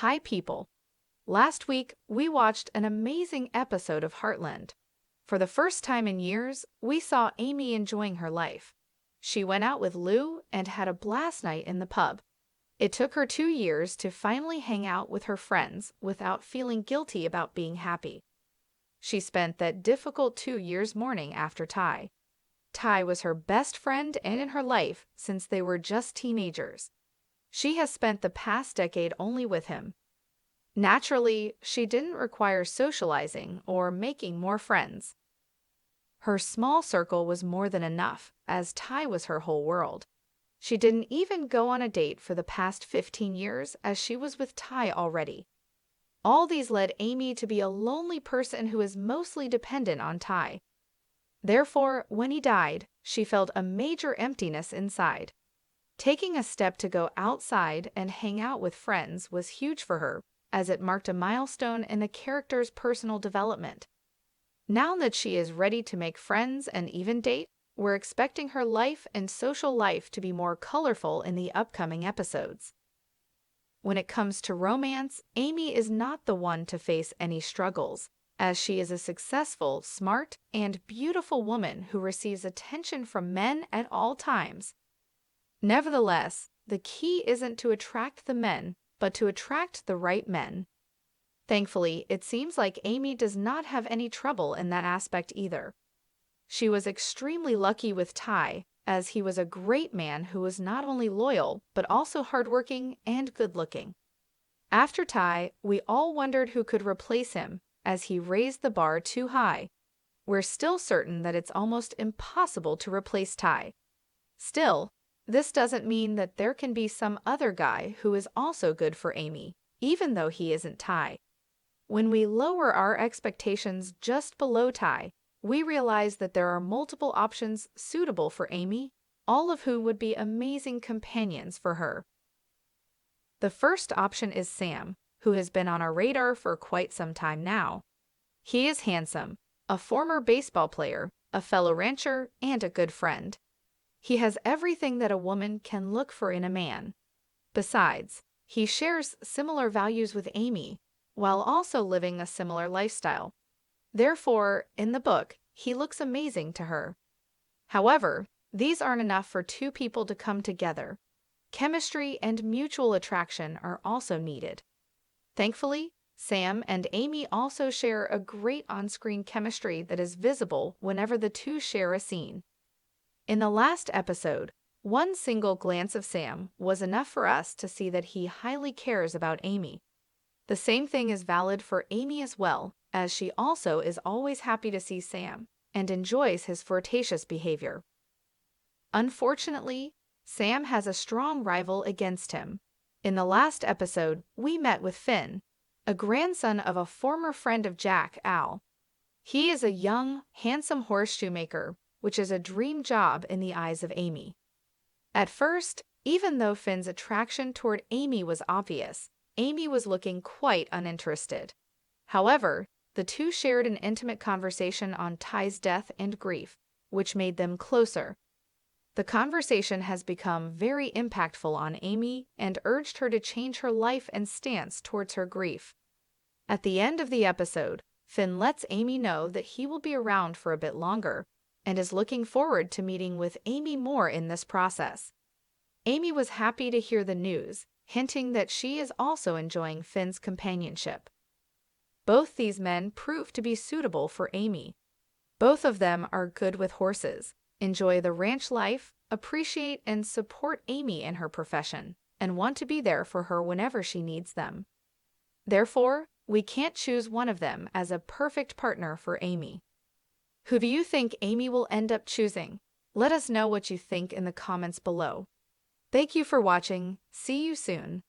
Hi people! Last week, we watched an amazing episode of Heartland. For the first time in years, we saw Amy enjoying her life. She went out with Lou and had a blast night in the pub. It took her 2 years to finally hang out with her friends without feeling guilty about being happy. She spent that difficult 2 years mourning after Ty. Ty was her best friend and in her life since they were just teenagers. She has spent the past decade only with him. Naturally, she didn't require socializing or making more friends. Her small circle was more than enough, as Ty was her whole world. She didn't even go on a date for the past 15 years, as she was with Ty already. All these led Amy to be a lonely person who is mostly dependent on Ty. Therefore, when he died, she felt a major emptiness inside. Taking a step to go outside and hang out with friends was huge for her, as it marked a milestone in the character's personal development. Now that she is ready to make friends and even date, we're expecting her life and social life to be more colorful in the upcoming episodes. When it comes to romance, Amy is not the one to face any struggles, as she is a successful, smart, and beautiful woman who receives attention from men at all times. Nevertheless, the key isn't to attract the men, but to attract the right men. Thankfully, it seems like Amy does not have any trouble in that aspect either. She was extremely lucky with Ty, as he was a great man who was not only loyal, but also hardworking and good-looking. After Ty, we all wondered who could replace him, as he raised the bar too high. We're still certain that it's almost impossible to replace Ty. Still, this doesn't mean that there can be some other guy who is also good for Amy, even though he isn't Ty. When we lower our expectations just below Ty, we realize that there are multiple options suitable for Amy, all of whom would be amazing companions for her. The first option is Sam, who has been on our radar for quite some time now. He is handsome, a former baseball player, a fellow rancher, and a good friend. He has everything that a woman can look for in a man. Besides, he shares similar values with Amy, while also living a similar lifestyle. Therefore, in the book, he looks amazing to her. However, these aren't enough for two people to come together. Chemistry and mutual attraction are also needed. Thankfully, Sam and Amy also share a great on-screen chemistry that is visible whenever the two share a scene. In the last episode, one single glance of Sam was enough for us to see that he highly cares about Amy. The same thing is valid for Amy as well, as she also is always happy to see Sam and enjoys his flirtatious behavior. Unfortunately, Sam has a strong rival against him. In the last episode, we met with Finn, a grandson of a former friend of Jack, Al. He is a young, handsome horse shoemaker, which is a dream job in the eyes of Amy. At first, even though Finn's attraction toward Amy was obvious, Amy was looking quite uninterested. However, the two shared an intimate conversation on Ty's death and grief, which made them closer. The conversation has become very impactful on Amy and urged her to change her life and stance towards her grief. At the end of the episode, Finn lets Amy know that he will be around for a bit longer, and is looking forward to meeting with Amy more in this process. Amy was happy to hear the news, hinting that she is also enjoying Finn's companionship. Both these men prove to be suitable for Amy. Both of them are good with horses, enjoy the ranch life, appreciate and support Amy in her profession, and want to be there for her whenever she needs them. Therefore, we can't choose one of them as a perfect partner for Amy. Who do you think Amy will end up choosing? Let us know what you think in the comments below. Thank you for watching. See you soon.